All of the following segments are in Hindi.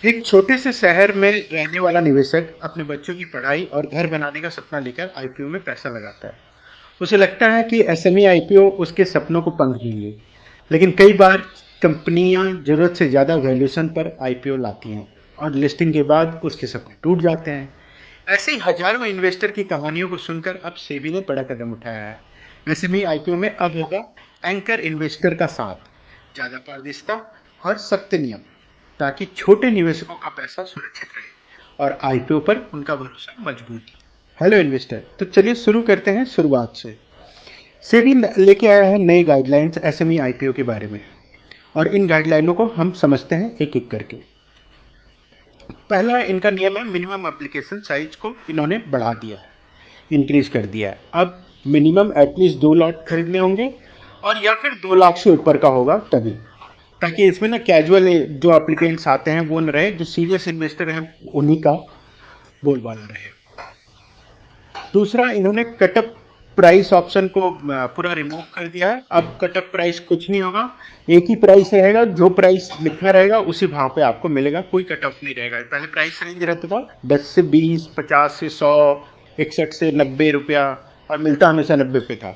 एक छोटे से शहर में रहने वाला निवेशक अपने बच्चों की पढ़ाई और घर बनाने का सपना लेकर आईपीओ में पैसा लगाता है। उसे लगता है कि एसएमई आईपीओ उसके सपनों को पंख देंगे, लेकिन कई बार कंपनियां जरूरत से ज़्यादा वैल्यूएशन पर आईपीओ लाती हैं और लिस्टिंग के बाद उसके सपने टूट जाते हैं। ऐसे ही हजारों इन्वेस्टर की कहानियों को सुनकर अब सेबी ने बड़ा कदम उठाया है। एसएमई आईपीओ में अब होगा एंकर इन्वेस्टर का साथ, ज़्यादा पारदर्शिता और सख्त नियम, ताकि छोटे निवेशकों का पैसा सुरक्षित रहे और आईपीओ पर उनका भरोसा मजबूत। हेलो इन्वेस्टर, तो चलिए शुरू करते हैं शुरुआत से। सेबी लेके आया है नई गाइडलाइंस एसएमई आईपीओ के बारे में, और इन गाइडलाइनों को हम समझते हैं एक एक करके। पहला इनका नियम है मिनिमम एप्लीकेशन साइज को इन्होंने बढ़ा दिया है, इंक्रीज कर दिया है। अब मिनिमम एटलीस्ट 2 लाख खरीदने होंगे, और या फिर 2 लाख से ऊपर का होगा तभी, ताकि इसमें ना कैजुअल जो एप्लीकेंट्स आते हैं वो न रहे, जो सीरियस इन्वेस्टर हैं उन्हीं का बोलबाला रहे। दूसरा, इन्होंने कटअप प्राइस ऑप्शन को पूरा रिमूव कर दिया है। अब कटअप प्राइस कुछ नहीं होगा, एक ही प्राइस रहेगा, जो प्राइस लिखा रहेगा उसी भाव पे आपको मिलेगा, कोई कटअप नहीं रहेगा। पहले प्राइस रेंज रहता था 10 से 20, 50 से 100, 61 से 90 रुपया, और मिलता हमेशा 90 पे था।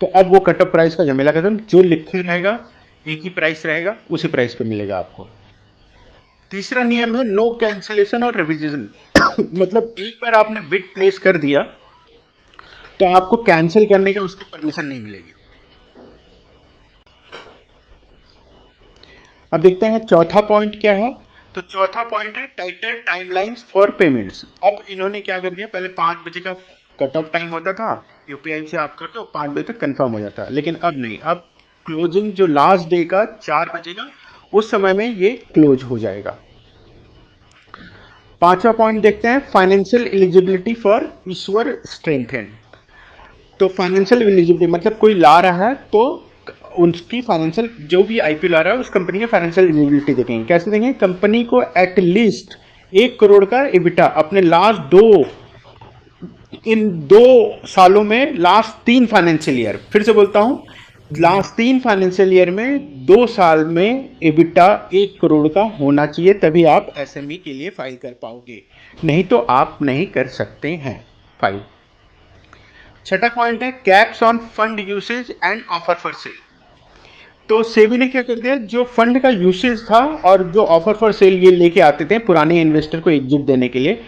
तो अब वो कटअप प्राइस का झमेला खत्म, जो लिखा रहेगा एक ही प्राइस रहेगा, उसी प्राइस पे मिलेगा आपको। तीसरा नियम है नो कैंसिलेशन और रिविजन मतलब एक बार आपने बिड प्लेस कर दिया तो आपको कैंसिल करने का उसकी परमिशन नहीं मिलेगी। अब देखते हैं चौथा पॉइंट क्या है। तो चौथा पॉइंट है टाइटर टाइमलाइंस फॉर पेमेंट्स। अब इन्होंने क्या कर दिया, पहले 5 बजे का कट ऑफ टाइम होता था, यूपीआई से आप करते हो 5 बजे तक कंफर्म हो जाता है, लेकिन अब नहीं। अब क्लोजिंग जो लास्ट डे का 4 बजे का, उस समय में ये क्लोज हो जाएगा। पांचवा पॉइंट देखते हैं financial eligibility for issuer strengthen. तो फाइनेंशियल एलिजिबिलिटी मतलब कोई ला रहा है तो उसकी फाइनेंशियल, जो भी आईपीओ ला रहा है उस कंपनी की फाइनेंशियल एलिजिबिलिटी देखेंगे। कैसे देंगे? कंपनी को एटलीस्ट 1 करोड़ का एबिटा अपने इन 2 सालों में, लास्ट 3 फाइनेंशियल ईयर, फिर से बोलता हूं, लास्ट 3 फाइनेंशियल ईयर में 2 साल में एबिटा 1 करोड़ का होना चाहिए, तभी आप एसएमई के लिए फाइल कर पाओगे, नहीं तो आप नहीं कर सकते हैं फाइल। छठा पॉइंट है caps on fund usage and offer for sale. तो सेबी ने क्या कर दिया, जो फंड का यूसेज था और जो ऑफर फॉर सेल ये लेके आते थे पुराने इन्वेस्टर को एग्जिट देने के लिए,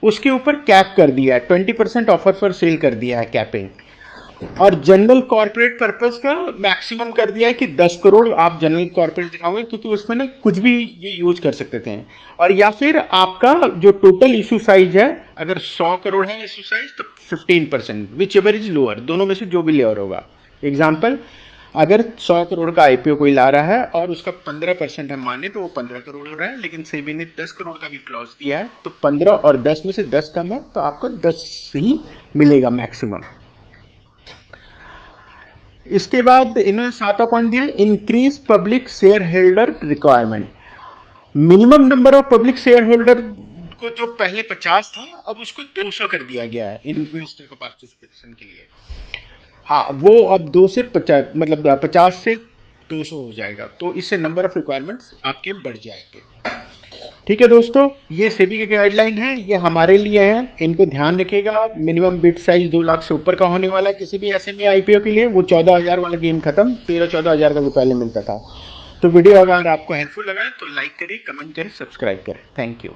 उसके ऊपर कैप कर दिया है। 20% ऑफर फॉर सेल कर दिया है कैपिंग। और जनरल कॉर्पोरेट पर्पस का मैक्सिमम कर दिया है कि 10 करोड़ आप जनरल कॉर्पोरेट दिखाओगे, क्योंकि उसमें ना कुछ भी ये यूज कर सकते थे। और या फिर आपका जो टोटल इशू साइज है, अगर 100 करोड़ है इशू साइज, तो 15%, विच एवर इज लोअर, दोनों में से जो भी लोअर होगा। एग्जाम्पल, अगर 100 करोड़ का आईपीओ कोई ला रहा है और उसका 15% हम माने, तो वो 15 करोड़ हो रहा है, लेकिन सेबी ने 10 करोड़ का भी क्लॉज दिया है, तो 15 और 10 में से 10 कम है, तो आपको 10 ही मिलेगा मैक्सिमम। इसके बाद इन्होंने 7वां पॉइंट दिया increase public share holder requirement. Minimum number of public share holder को जो पहले 50 था, अब उसको 200 कर दिया गया है इन्वेस्टर को पार्टिसिपेशन के लिए। हाँ, वो अब 2 से 50, मतलब 50 से 200 हो जाएगा, तो इससे नंबर ऑफ रिक्वायरमेंट्स आपके बढ़ जाएंगे। ठीक है दोस्तों, ये सेबी के गाइडलाइन है, ये हमारे लिए है, इनको ध्यान रखिएगा। मिनिमम बिड साइज 2 लाख से ऊपर का होने वाला है किसी भी एसएमई आईपीओ के लिए। वो 14,000 वाला गेम खत्म, 13-14 हजार का जो पहले मिलता था। तो वीडियो अगर आपको हेल्पफुल लगा है तो लाइक करिए, कमेंट करें, सब्सक्राइब करें। Thank you.